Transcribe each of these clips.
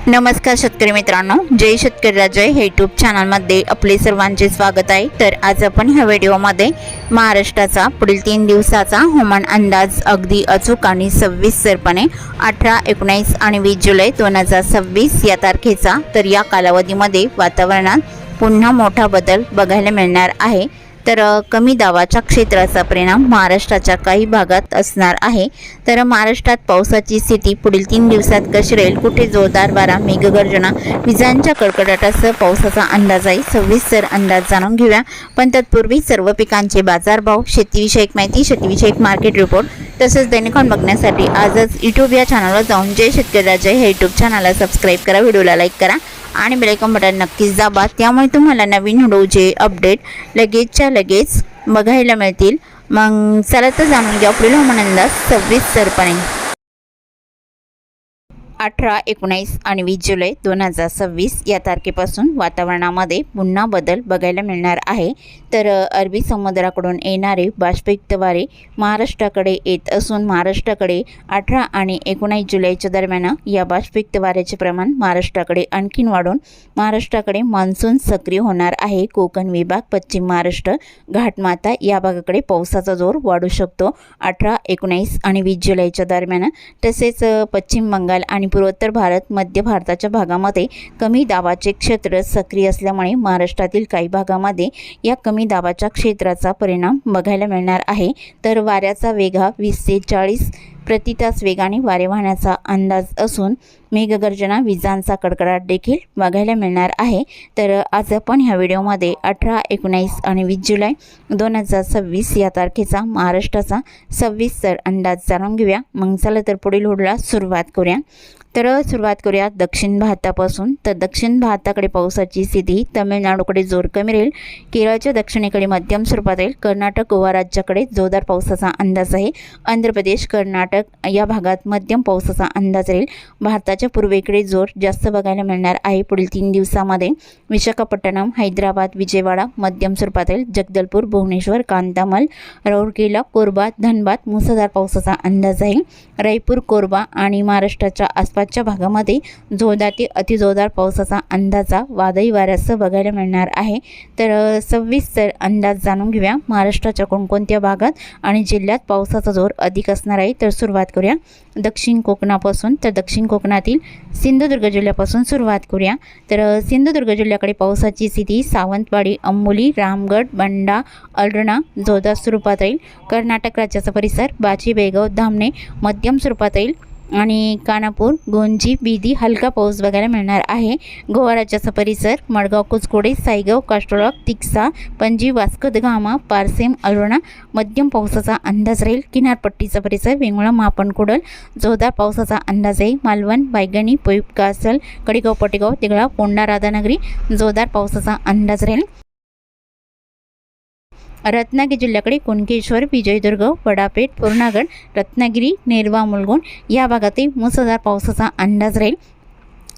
नमस्कार शेतकरी मित्रांनो, जय शेतकरी राजा हे यूट्यूब चॅनलमध्ये आपले सर्वांचे स्वागत आहे। तर आज आपण ह्या व्हिडिओमध्ये महाराष्ट्राचा पुढील 3 दिवसाचा हवामान अंदाज अगदी अचूक आणि सविस्तरपणे 18, 19 आणि 20 जुलै 2026 या तारखेचा तर या कालावधीमध्ये वातावरणात पुन्हा मोठा बदल बघायला मिळणार आहे। तर कमी दाबाच्या क्षेत्राचा परिणाम महाराष्ट्राच्या काही भागात असणार आहे। तर महाराष्ट्रात पावसाची स्थिती पुढील 3 दिवसात कशी राहील, कुठे जोरदार वारा, मेघगर्जना, विजांच्या कडकडाटासह पावसाचा अंदाज आहे। सविस्तर अंदाज जाणून घेऊया, पण तत्पूर्वी सर्व पिकांचे बाजारभाव, शेतीविषयक माहिती, शेतीविषयक मार्केट रिपोर्ट तसेच दैनिकान बघण्यासाठी आजच यूट्यूब या चॅनलवर जाऊन जय शेतकरी राजा हे यूट्यूब चॅनलला सबस्क्राईब करा, व्हिडिओला लाईक करा आणि बेल आयकॉन बटन नक्कीच दाबा, त्यामुळे तुम्हाला नवीन व्हिडिओचे अपडेट लगेचच्या लगेच बघायला मिळतील। मग चला तर जाणून घ्या पुढील हवामान अंदाज सविस्तरपणे। 18, 19 आणि 20 जुलै 2026 या तारखेपासून वातावरणामध्ये पुन्हा बदल बघायला मिळणार आहे। तर अरबी समुद्राकडून येणारे बाष्पयुक्त वारे महाराष्ट्राकडे येत असून महाराष्ट्राकडे 18 आणि 19 जुलैच्या दरम्यान या बाष्पयुक्त वाऱ्याचे प्रमाण महाराष्ट्राकडे आणखीन वाढून महाराष्ट्राकडे मान्सून सक्रिय होणार आहे। कोकण विभाग, पश्चिम महाराष्ट्र, घाटमाता या भागाकडे पावसाचा जोर वाढू शकतो 18, 19 आणि 20 जुलैच्या दरम्यान। तसेच पश्चिम बंगाल आणि पूर्वोत्तर भारत, मध्य भारताच्या भागामध्ये कमी दाबाचे क्षेत्र सक्रिय असल्यामुळे महाराष्ट्रातील काही भागामध्ये या कमी दाबाच्या क्षेत्राचा परिणाम बघायला मिळणार आहे। तर वाऱ्याचा वेग 20 ते 40 प्रति तास वेगाने वारे वाहण्याचा अंदाज असून मेघगर्जना, विजांचा कडकडाट देखील बघायला मिळणार आहे। तर आज आपण ह्या व्हिडिओमध्ये 18, 19 आणि 20 जुलै 2026 या तारखेचा महाराष्ट्राचा सविस्तर अंदाज जाणून घेऊया। मग चला तर पुढील व्हिडिओला सुरुवात करूया। तर सुरुवात करूया दक्षिण भारतापासून। तर दक्षिण भारताकडे पावसाची स्थिती तमिळनाडूकडे जोर कमी राहील, केरळच्या दक्षिणेकडे मध्यम स्वरूपात राहील, कर्नाटक, गोवा राज्याकडे जोरदार पावसाचा अंदाज आहे, आंध्र प्रदेश, कर्नाटक या भागात मध्यम पावसाचा अंदाज राहील, भारताच्या पूर्वेकडे जोर जास्त बघायला मिळणार आहे। पुढील 3 दिवसामध्ये विशाखापट्टणम, हैदराबाद, विजयवाडा मध्यम स्वरूपात राहील, जगदलपूर, भुवनेश्वर, कांतामल, राऊरकेला, कोरबा, धनबाद मुसळधार पावसाचा अंदाज आहे, रायपूर, कोरबा आणि महाराष्ट्राच्या आसपासच्या भागामध्ये जोरदार ते अतिजोरदार पावसाचा अंदाजा वादळी वाऱ्यासह बघायला मिळणार आहे। तर सविस्तर अंदाज जाणून घेऊया महाराष्ट्राच्या कोणकोणत्या भागात आणि जिल्ह्यात पावसाचा जोर अधिक असणार आहे। तर सुरुवात करूया दक्षिण कोकणापासून। तर दक्षिण कोकणातील सिंधुदुर्ग जिल्ह्यापासून सुरुवात करूया। तर सिंधुदुर्ग जिल्ह्याकडे पावसाची स्थिती सावंतवाडी, अंबोली, रामगड, बंडा, अल्रणा जोरदार स्वरूपात राहील, कर्नाटक राज्याचा परिसर बाची, बेळगाव, धामणे मध्यम स्वरूपात राहील आणि कानापूर, गोंजी, बिदी हलका पाऊस बघायला मिळणार आहे। गोवा राज्याचा परिसर मडगाव, कुचकोडे, सायगाव, कास्टोलॉक, तिक्सा, पणजी, वास्को द गामा, पारसेम, अल्रणा मध्यम पावसाचा अंदाज राहील, किनारपट्टीचा परिसर वेंगुर्ला, मापणकुडल जोरदार पावसाचा अंदाज आहे, मालवण, बायगणी, पोईप, कासल, कडेगाव, पटेगाव, तिगळा, पोंडा, राधानगरी जोरदार पावसाचा अंदाज राहील। रत्नागिरी जिल्ह्याकडे कुणकेश्वर, विजयदुर्ग, वडापेठ, पूर्णागड, रत्नागिरी, नेरवा, मुलगुण या भागातील मुसळधार पावसाचा अंदाज राहील।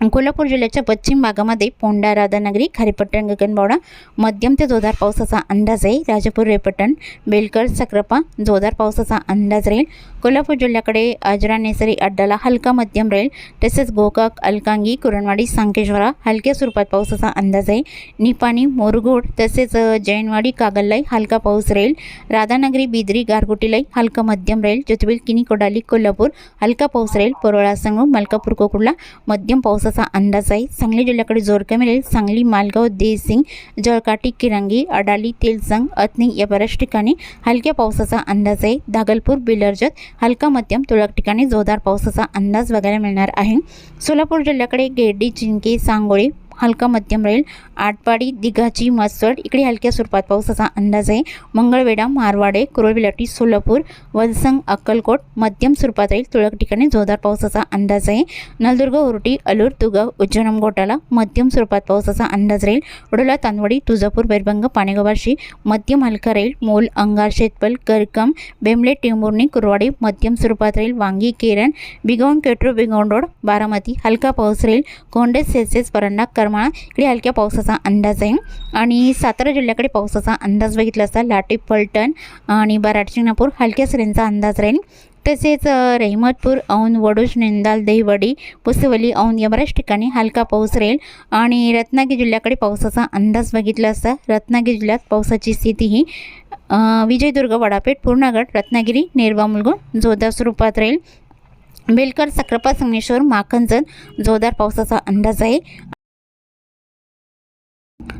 कोल्हापूर जिल्ह्याच्या पश्चिम भागामध्ये पोंडा, राधानगरी, खारेपट्टण, गगनबावडा मध्यम ते जोरदार पावसाचा अंदाज आहे, राजापूर, रेपटण, बेलकर, सक्रापा जोरदार पावसाचा अंदाज राहील। कोल्हापूर जिल्ह्याकडे आजरा, नेसरी, अड्डाला हलका मध्यम राहील, तसेच गोकाक, अलकांगी, कुरणवाडी, सांकेश्वरा हलक्या स्वरूपात पावसाचा अंदाज आहे, निपाणी, मोरगोड तसेच जैनवाडी, कागललाई हलका पाऊस राहील, राधानगरी, बिदरी, गारगोटीलाई हलका मध्यम राहील, ज्योतिबील, किनी, कोडाली, कोल्हापूर हलका पाऊस राहील, परोळा, संगम, मलकापूर, कोकुडला मध्यम पाऊस अंदाज आहे। सांगली जिल्ह्याकडे जोर कमी राहील, सांगली, मालगाव, देसिंग, जळकाटी, किरंगी, अडाली, तेलसंग, अथनी या बऱ्याच ठिकाणी हलक्या पावसाचा अंदाज आहे। दागलपूर, बिलर्जत हलका मध्यम तुरळक ठिकाणी जोरदार पावसाचा अंदाज बघायला मिळणार आहे। सोलापूर जिल्ह्याकडे गेरडी, चिंके, सांगोळी हलका मध्यम राहील, आटपाडी, दिघाची, मसवड इकडे हलक्या स्वरूपात पावसाचा अंदाज आहे। मंगळवेढा, मारवाडे, कुरळविलाटी, सोलापूर, वलसंग, अक्कलकोट मध्यम स्वरूपात राहील, तुरळक ठिकाणी जोरदार पावसाचा अंदाज आहे। नलदुर्ग, उरटी, अलूर, तुगाव, उज्जैन, घोटाला मध्यम स्वरूपात पावसाचा अंदाज राहील। वडोला, तांदवडी, तुळजापूर, बैरभंग, पाणेगावशी मध्यम हलका राहील। मोल, अंगार, शेतपल, करकम, बेंबले, टेंभुर्णी, कुरवाडी मध्यम स्वरूपात राहील। वांगी, केरन, बिगवण, केटरू, बिगवण रोड, बारामती हलका पाऊस राहील। कोंडेस, सेल्सियस, परंडा, करमाळा इकडे हलक्या पावसाचा अंदाज आहे। आणि सातारा जिल्ह्याकडे पावसाचा अंदाज बघितला असता लाटे, फलटण आणि बराड, शिंगणापूर हलक्या सरींचा अंदाज राहील। तसेच रहमतपूर, औंध, वडूज, निंदाल, दहिवडी, पुसवली, औंध या बऱ्याच ठिकाणी हलका पाऊस राहील। आणि रत्नागिरी जिल्ह्याकडे पावसाचा अंदाज बघितला असता रत्नागिरी जिल्ह्यात पावसाची स्थिती ही विजयदुर्ग, वडापेठ, पूर्णगड, रत्नागिरी, नेरवा, मुलगुण जोरदार स्वरूपात राहील। बेलकर, सक्रापा, संगमेश्वर, माखनजन जोरदार पावसाचा अंदाज आहे।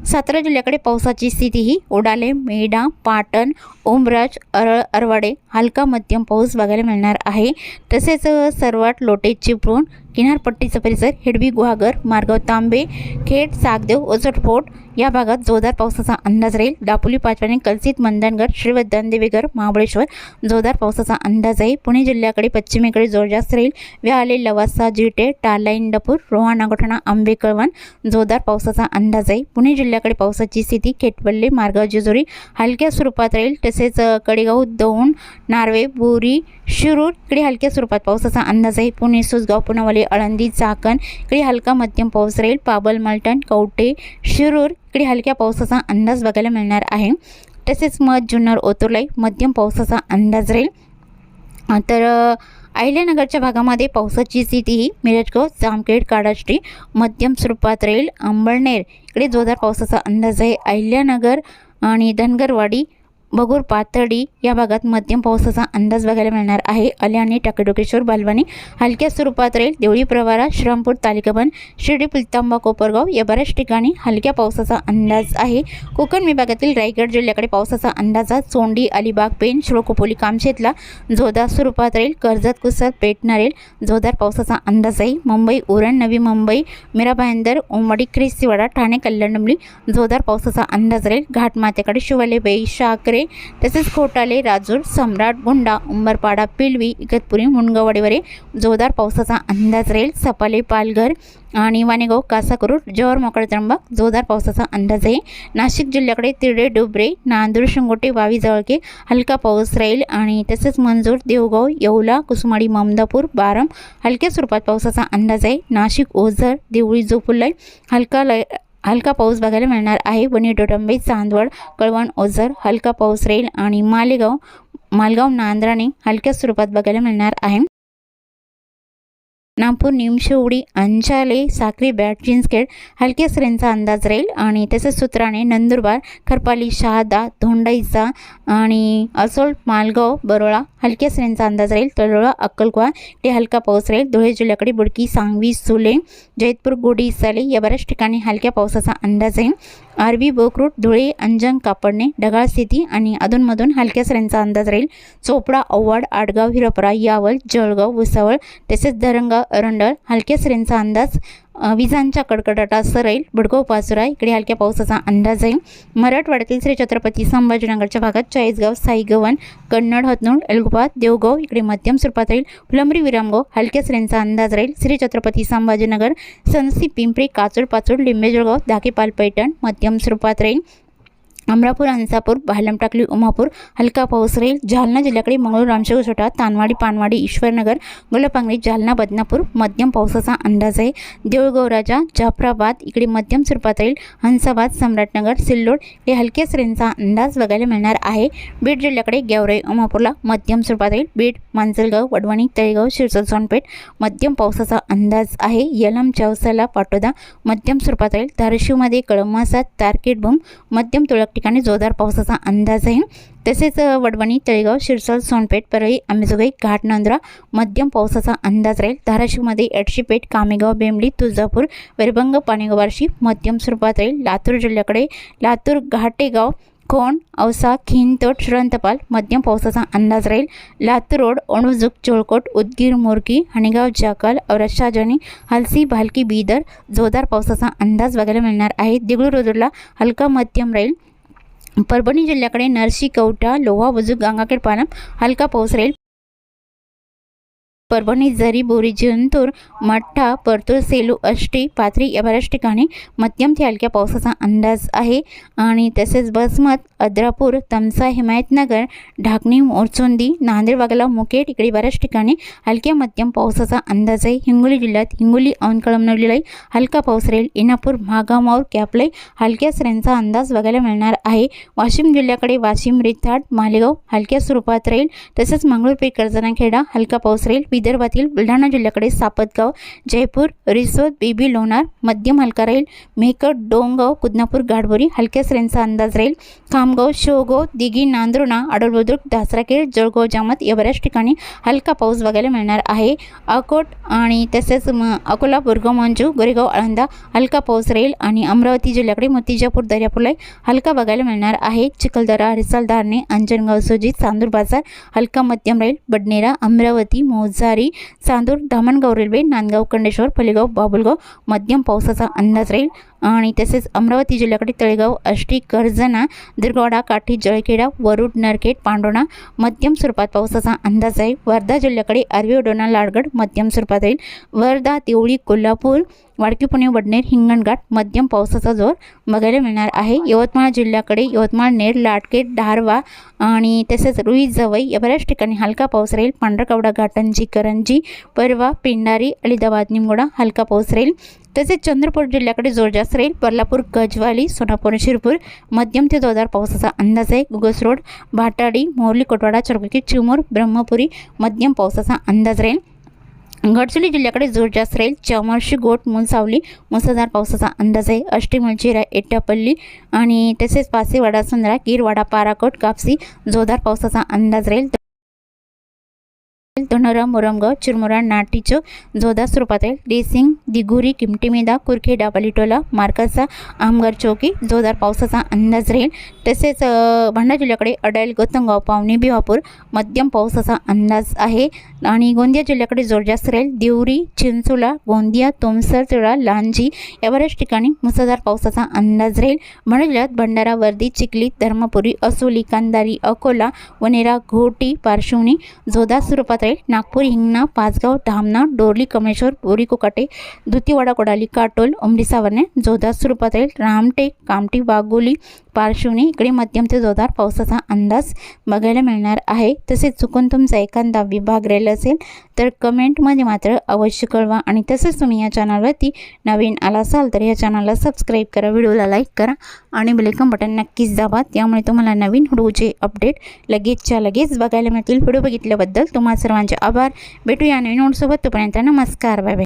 सातारा जिल्ह्याकडे पावसाची स्थिती ही उडाले, मेढा, पाटण, ओमराज, अरवाडे हलका मध्यम पाऊस बघायला मिळणार आहे। तसेच सर्वात लोटे, चिपळूण, किनारपट्टीचा परिसर, हिडबी, गुहागर, मारगाव, तांबे, खेड, सागदेव, ओझरफोर्ट या भागात जोरदार पावसाचा अंदाज राहील। दापोली, पाचवाने, कलसीत, मंदनगड, श्रीवर्धन, देवीगर, महाबळेश्वर जोरदार पावसाचा अंदाज आहे। पुणे जिल्ह्याकडे पश्चिमेकडे जोर जास्त राहील। व्याहाळे, लवासा, जिटे, टाला, इंदापूर, रोहा, नागोठणा, आंबे, कळवण जोरदार पावसाचा अंदाज आहे। पुणे जिल्ह्याकडे पावसाची स्थिती केटवल्ले, मारगाव, जेजुरी हलक्या स्वरूपात राहील। तसेच कडेगाव, दौंड, नार्वे, बोरी, शिरूर इकडे हलक्या स्वरूपात पावसाचा अंदाज आहे। पुणे, सुसगाव, पुनावली, आळंदी, चाकण इकडे हलका मध्यम पाऊस राहील। पाबल, मलटण, कवठे, शिरूर इकडे हलक्या पावसाचा अंदाज बघायला मिळणार आहे। तसेच मध, जुन्नर, ओतुर्लाई मध्यम पावसाचा अंदाज राहील। तर अहिल्यानगरच्या भागामध्ये पावसाची स्थिती ही मिरजगाव, जामखेड, काडाष्टी मध्यम स्वरूपात राहील। अंबळनेर इकडे जोरदार पावसाचा अंदाज आहे। अहिल्यानगर आणि धनगरवाडी, बगूर, पाथर्डी या भागात मध्यम पावसाचा अंदाज बघायला मिळणार आहे। अल्याणी, टाकेडोकेश्वर, बालवानी हलक्या स्वरूपात राहील। देवळी, प्रवारा, श्रीरामपूर, तालिकाबंद, शिर्डी, पिलतांबा, कोपरगाव या बऱ्याच ठिकाणी हलक्या पावसाचा अंदाज आहे। कोकण विभागातील रायगड जिल्ह्याकडे पावसाचा अंदाज आहे। सोंडी, अलिबाग, पेण, शिरोकोपोली, कामशेतला जोरदार स्वरूपात राहील। कर्जत, कुसद, पेटनारेल जोरदार पावसाचा अंदाज आहे। मुंबई, उरण, नवी मुंबई, मीरा भाईंदर, ओमवाडी, ख्रिस्तीवाडा, ठाणे, कल्याणडोंबिवली जोरदार पावसाचा अंदाज राहील। घाटमाथ्याकडे शिवाले, बेई, शाकरे तसेच खोटाले, राजूर, सम्राट, गुंडा, उंबरपाडा, पिलवी, इगतपुरी, मुनगावडेवरे जोरदार पावसाचा अंदाज राहील। सपाले, पालघर आणि वाणेगाव, कासाकरूर, जव्हार, मोकळा त्र्यंबक जोरदार पावसाचा अंदाज आहे। नाशिक जिल्ह्याकडे तिरडे, डुबरे, नांदूर, शिंगोटे, वावी, जवळके हलका पाऊस राहील। आणि तसेच मंजूर, देवगाव, येवला, कुसुमाडी, ममदापूर, बारम हलक्या स्वरूपात पावसाचा अंदाज आहे। नाशिक, ओझर, देवळी, जोपुलाई हलका पाऊस बघायला मिळणार आहे। वणी, डोंबिवली, चांदवड, कळवण, ओझर हलका पाऊस राहील। आणि मालगाव, नांद्राणे हलक्या स्वरूपात बघायला मिळणार आहे। नागपूर, निमशिवडी, अंचाले, साक्री, बॅट, चिंचखेड हलक्या सरींचा अंदाज राहील। आणि तसेच सुत्राणे, नंदुरबार, खरपाली, शहादा, धोंडाईचा आणि असोल, मालगाव, बरोळा हलक्या सरींचा अंदाज राहील। तळोळा, अक्कलकुवा ते हलका पाऊस राहील। धुळे जिल्ह्याकडे बुडकी, सांगवी, सुले, जैतपूर, गोडी, साले या बऱ्याच ठिकाणी हलक्या पावसाचा अंदाज आहे। आरबी, बोकरूट, धुळे, अंजंग, कापडणे ढगाळ स्थिती आणि अधूनमधून हलक्या सरींचा अंदाज राहील। चोपडा, औवाड, आडगाव, हिरपरा, यावल, जळगाव, भुसावळ तसेच धरणगाव, अरंडळ हलक्या सरींचा अंदाज। विजांच्या कडकडाटासह राहील। बुडगाव, पाचोरा इकडे हलक्या पावसाचा अंदाज आहे। मराठवाड्यातील श्री छत्रपती संभाजीनगरच्या भागात चाळीसगाव, साईगव्हाण, कन्नड, हतनूर, एलगोबा, देवगाव इकडे मध्यम स्वरूपात राहील। फुलंब्री, विरामगाव हलक्या सरींचा अंदाज राहील। श्री छत्रपती संभाजीनगर, सनसी, पिंपरी, काचूर, पाचूर, लिंबे, जळगाव, दाकेपाल, पैठण मध्यम स्वरूपात राहील। अमरापूर, हंसापूर, भालम, टाकली, उमापूर हलका पाऊस राहील। जालना जिल्ह्याकडे मंगळूर, रामशेग, छोटा, तानवाडी, पानवाडी, ईश्वरनगर, गोलपांगरी, जालना, बदनापूर मध्यम पावसाचा अंदाज आहे। देऊळगाव, राजा, जाफराबाद इकडे मध्यम स्वरूपात राहील। हंसाबाद, सम्राटनगर, सिल्लोड हे हलक्या सरींचा अंदाज बघायला मिळणार आहे। बीड जिल्ह्याकडे गेवराई, उमापूरला मध्यम स्वरूपात राहील। बीड, मांजलगाव, वडवणी, तळेगाव, शिरसोल, सोनपेठ मध्यम पावसाचा अंदाज आहे। यलम, चौसाला, पाटोदा मध्यम स्वरूपात राहील। धाराशिवमध्ये कळमासा, तारकेटभूम मध्यम तुरळक ठिकाणी जोरदार पावसाचा अंदाज आहे। तसेच वडवणी, तळेगाव, शिरसोल, सोनपेठ, परळी, अंबेजोगाई, घाटनांद्रा मध्यम पावसाचा अंदाज राहील। धाराशिवमध्ये एडशीपेठ, कामेगाव, बेंबली, तुळजापूर, वेरभंग, पाणेगाव, बार्शी मध्यम स्वरूपात राहील। लातूर जिल्ह्याकडे लातूर, घाटेगाव, खोंड, औसा, खिंतोड, श्रवणतपाल मध्यम पावसाचा अंदाज राहील। लातूर रोड, अणुजुक, चोळकोट, उदगीर, मोरकी, हणेगाव, जाकल, औरत, शाहजनी, हलसी, भालकी, बीदर जोरदार पावसाचा अंदाज बघायला मिळणार आहे। देगलूर, हलका मध्यम राहील। परभणी जिल्ह्याकडे नरसी, कवठा, लोहा, बुजुर्ग, गंगाखेड, पालम हलका पाऊस राहील। परभणी, जरी, बोरी, जिंतूर, मठ्ठा, परतूर, सेलू, आष्टी, पाथरी या बऱ्याच ठिकाणी मध्यम ते हलक्या पावसाचा अंदाज आहे. आणि तसेच बसमत, अद्रापूर, तमसा, हिमायतनगर, ढाकणी, मोरचोंदी, नांदेड, वाघाला, मुखेड इकडे बऱ्याच ठिकाणी हलक्या मध्यम पावसाचा अंदाज आहे. हिंगोली जिल्ह्यात हिंगोली, औंध, कळमनुरीलाही हलका पाऊस राहील. इनापूर, महागाव, माऊर, कॅपलाई हलक्या सऱ्यांचा अंदाज बघायला मिळणार आहे. वाशिम जिल्ह्याकडे वाशिम, रिथाड, मालेगाव हलक्या स्वरूपात राहील. तसेच मंगळूरपेठ, कर्जनाखेडा हलका पाऊस राहील. विदर्भातील बुलढाणा जिल्ह्याकडे सापतगाव, जयपूर, रिसोद, बीबी, लोणार मध्यम हलका राहील. मेहकर, डोंगगाव, कुदनापूर, गाडबोरी हलक्या सरींचा अंदाज राहील. खामगाव, शेवगाव, दिघी, नांदुर्णा, आडळबुद्रुक, दासराखेड, जळगाव, जामत या बऱ्याच ठिकाणी हलका पाऊस बघायला मिळणार आहे. अकोट आणि तसेच अकोला, बोरगाव, मंजू, गोरेगाव, आळंदा हलका पाऊस राहील. आणि अमरावती जिल्ह्याकडे मोतीजापूर, दर्यापूरला हलका बघायला मिळणार आहे. चिखलदरा, हरिसाल, धारणे, अंजनगाव, सुजित, चांदूर बाजार हलका मध्यम राहील. बडनेरा, अमरावती, मोजारी, चांदूर, धामणगाव रेल्वे, नांदगाव, कंडेश्वर, फलेगाव, बाबुलगाव मध्यम पावसाचा अंदाज राहील. आणि तसेच अमरावती जिल्ह्याकडे तळेगाव, आष्टी, कर्जना, दुर्गवाडा, काठी, जळखेडा, वरुड, नरखेड, पांडोणा मध्यम स्वरूपात पावसाचा अंदाज आहे. वर्धा जिल्ह्याकडे आर्वी, उडोणा, लाडगड मध्यम स्वरूपात राहील. वर्धा, देवळी, कोल्हापूर, वाडकी, पुणे, वडनेर, हिंगणघाट मध्यम पावसाचा जोर बघायला मिळणार आहे. यवतमाळ जिल्ह्याकडे यवतमाळ, नेर, लाटकेट, धारवा आणि तसेच रुई, जवई या बऱ्याच ठिकाणी हलका पाऊस राहील. पांढरकवडा, घाटंजी, करंजी, परवा, पेंडारी, अलिदाबाद, निमगोडा हलका पाऊस राहील. तसेच चंद्रपूर जिल्ह्याकडे जोर जास्त राहील. बर्लापूर, गजवाली, सोनापूर, शिरपूर मध्यम ते जोरदार पावसाचा अंदाज आहे. गुगस रोड, भाटाडी, मोरली, कोटवाडा, चरबकी, चिमूर, ब्रह्मपुरी मध्यम पावसाचा अंदाज राहील. गडचिरोली जिल्ह्याकडे जोर जास्त राहील. चामर्शी, गोट, मुलसावली मुसळधार पावसाचा अंदाज आहे. आष्टी, मुलचेरा, एटापल्ली आणि तसेच पासेवाडा, सुंदरा, गिरवाडा, पाराकोट, कापसी जोरदार पावसाचा अंदाज राहील. धनोरा, मोरमगाव, चिरमुरा, नाटीचं जोरदार स्वरूपात राहील. देसिंग, दिघुरी, किमटीमेदा, कुरखेडा, बलिटोला, मार्कासा, आमगार चौकी जोरदार पावसाचा अंदाज राहील. तसेच भंडारा जिल्ह्याकडे अडाईल, गौतमगाव, पावणे, भिवापूर मध्यम पावसाचा अंदाज आहे. आणि गोंदिया जिल्ह्याकडे जोर जास्त राहील. देवरी, चिंचोला, गोंदिया, तोमसर, तिळा, लांजी या बऱ्याच ठिकाणी मुसळधार पावसाचा अंदाज राहील. भंडारा जिल्ह्यात भंडारा, वर्दी, चिखली, धर्मपुरी, असोली, कांदारी, अकोला, वनेरा, घोटी, पारशिवनी जोरदार स्वरूपात राहील. नागपूर, हिंगणा, पाचगाव, धामणा, डोरली, कमळेश्वर, बोरी, कोकाटे, दुतीवाडा, कोडाली, काटोल, उमडी, सावर्णे जोरदार स्वरूपात राहील. रामटेक, कामठी, वाघोली, पारशिवनी इकडे मध्यम ते जोरदार पावसाचा अंदाज बघायला मिळणार आहे. तसेच चुकून तुमचा एखादा विभाग राहिला असेल तर कमेंटमध्ये मात्र अवश्य कळवा. आणि तसेच तुम्ही या चॅनलवरती नवीन आला असाल तर या चॅनलला सबस्क्राईब करा, व्हिडिओला लाईक करा आणि बेल आयकॉन बटन नक्कीच दाबा. त्यामुळे तुम्हाला नवीन व्हिडिओचे अपडेट लगेचच्या लगेच बघायला मिळतील. व्हिडिओ बघितल्याबद्दल तुम्हा सर्वांचे आभार. भेटूया नवीन व्हिडिओसोबत. तोपर्यंत नमस्कार, बाय बाय.